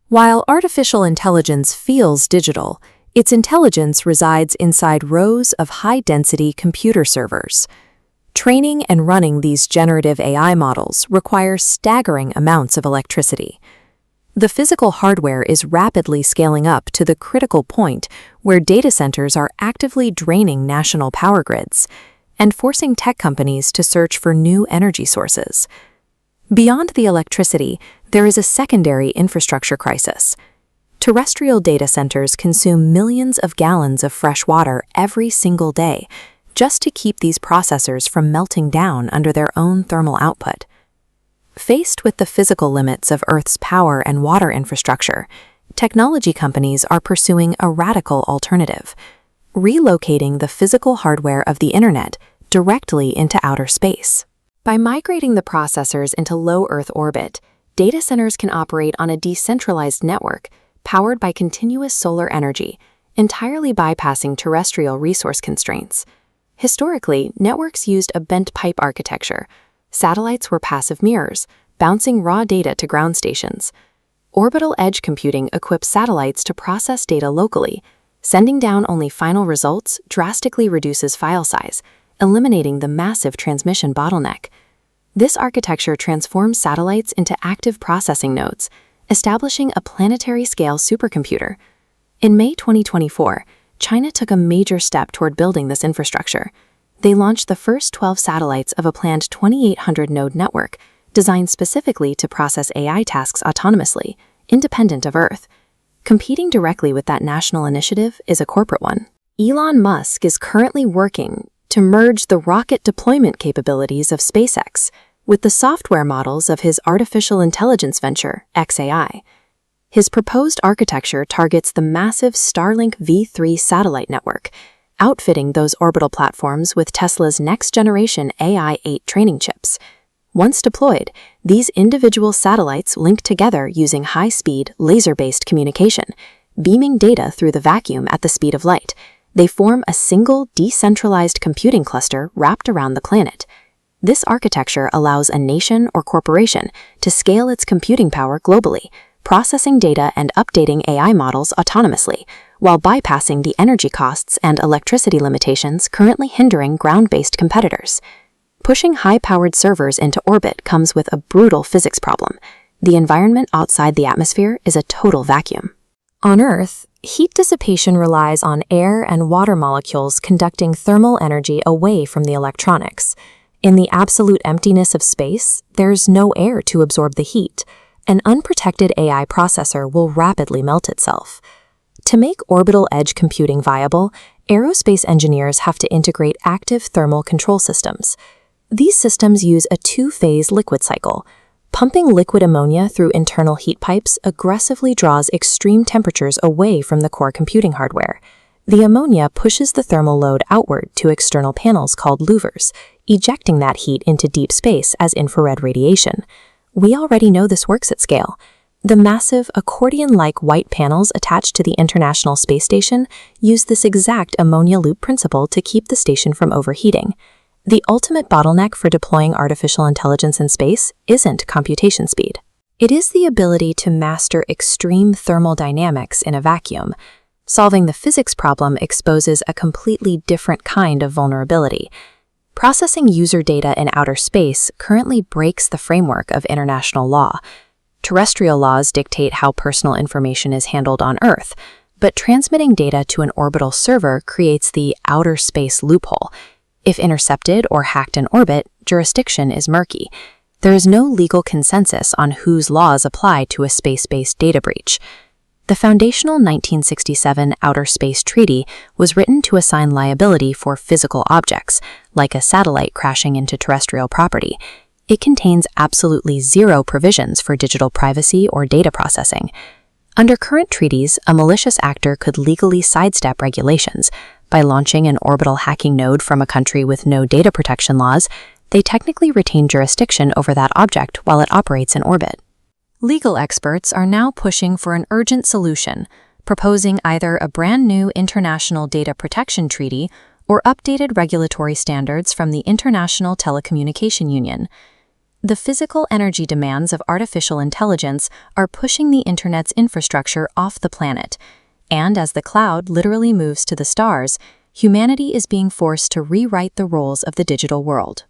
While artificial intelligence feels digital, its intelligence resides inside rows of high-density computer servers. Training and running these generative AI models requires staggering amounts of electricity. The physical hardware is rapidly scaling up to the critical point where data centers are actively draining national power grids and forcing tech companies to search for new energy sources. Beyond the electricity, there is a secondary infrastructure crisis. Terrestrial data centers consume millions of gallons of fresh water every single day just to keep these processors from melting down under their own thermal output. Faced with the physical limits of Earth's power and water infrastructure, technology companies are pursuing a radical alternative, relocating the physical hardware of the Internet directly into outer space. By migrating the processors into low Earth orbit, data centers can operate on a decentralized network powered by continuous solar energy, entirely bypassing terrestrial resource constraints. Historically, networks used a bent pipe architecture. Satellites were passive mirrors, bouncing raw data to ground stations. Orbital edge computing equips satellites to process data locally. Sending down only final results drastically reduces file size, eliminating the massive transmission bottleneck. This architecture transforms satellites into active processing nodes, establishing a planetary-scale supercomputer. In May 2024, China took a major step toward building this infrastructure. They launched the first 12 satellites of a planned 2,800-node network designed specifically to process AI tasks autonomously, independent of Earth. Competing directly with that national initiative is a corporate one. Elon Musk is currently working to merge the rocket deployment capabilities of SpaceX with the software models of his artificial intelligence venture, xAI. His proposed architecture targets the massive Starlink V3 satellite network, outfitting those orbital platforms with Tesla's next-generation AI-8 training chips. Once deployed, these individual satellites link together using high-speed, laser-based communication, beaming data through the vacuum at the speed of light. They form a single, decentralized computing cluster wrapped around the planet. This architecture allows a nation or corporation to scale its computing power globally, processing data and updating AI models autonomously, while bypassing the energy costs and electricity limitations currently hindering ground-based competitors. Pushing high-powered servers into orbit comes with a brutal physics problem. The environment outside the atmosphere is a total vacuum. On Earth, heat dissipation relies on air and water molecules conducting thermal energy away from the electronics. In the absolute emptiness of space, there's no air to absorb the heat. An unprotected AI processor will rapidly melt itself. To make orbital edge computing viable, aerospace engineers have to integrate active thermal control systems. These systems use a two-phase liquid cycle. Pumping liquid ammonia through internal heat pipes aggressively draws extreme temperatures away from the core computing hardware. The ammonia pushes the thermal load outward to external panels called louvers, ejecting that heat into deep space as infrared radiation. We already know this works at scale. The massive, accordion-like white panels attached to the International Space Station use this exact ammonia loop principle to keep the station from overheating. The ultimate bottleneck for deploying artificial intelligence in space isn't computation speed. It is the ability to master extreme thermal dynamics in a vacuum. Solving the physics problem exposes a completely different kind of vulnerability. Processing user data in outer space currently breaks the framework of international law. Terrestrial laws dictate how personal information is handled on Earth, but transmitting data to an orbital server creates the outer space loophole. If intercepted or hacked in orbit, jurisdiction is murky. There is no legal consensus on whose laws apply to a space-based data breach. The foundational 1967 Outer Space Treaty was written to assign liability for physical objects, like a satellite crashing into terrestrial property. It contains absolutely zero provisions for digital privacy or data processing. Under current treaties, a malicious actor could legally sidestep regulations. By launching an orbital hacking node from a country with no data protection laws, they technically retain jurisdiction over that object while it operates in orbit. Legal experts are now pushing for an urgent solution, proposing either a brand new international data protection treaty or updated regulatory standards from the International Telecommunication Union. The physical energy demands of artificial intelligence are pushing the Internet's infrastructure off the planet. And as the cloud literally moves to the stars, humanity is being forced to rewrite the roles of the digital world.